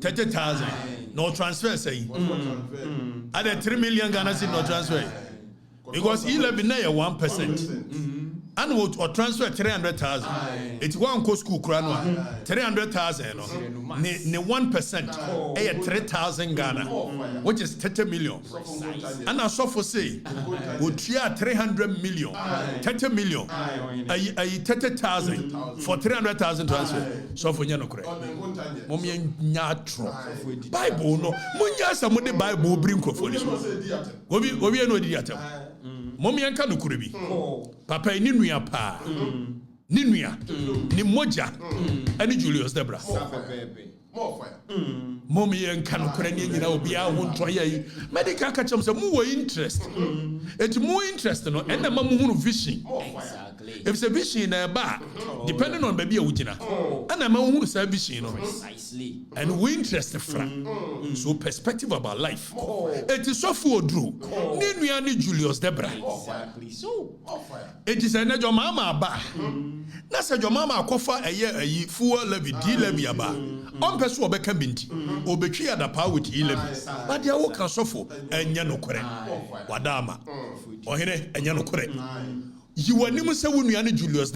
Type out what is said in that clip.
30,000 no transfer say at 3 million Ghana cedi no transfer because 11 na 1%. And or transfer 300,000. It's one co school crown 300,000 no. Ne 1% 3,000 Ghana, which is 30 million. And Osofo say would 300 million, 30 million, 30,000 for 300,000 transfer. So for you no correct. Mommy nyatro. Bible no. Munya some the Bible bring crofoli. Obi no di atam. Mommy anka no kurebi. Papa ni nua pa. Ni nua. Ni moja. Ani Julius Debra. More fire. Mommy anka no kure ni nyina obi a wo nto ye. Medical catch am say mu wo interest. It more interest no and na mamu hunu vision. Exactly. If it's a vision na ba depending on baby a wugina. And na mamu hunu say vision no. Precisely. And we interest fra. So perspective about life. It is Osofo Oduro. Ni nua ni Julius Debra. Exactly. So it is an your mama ba. Na say your mama akofa eye fuel levy D levy aba. On person obeka binti. Obetwi adapa with E levy. But dia wo kan Osofo enya no kore. Wadama. Ohene enya no kore. You were nimu se wo nua ni Julius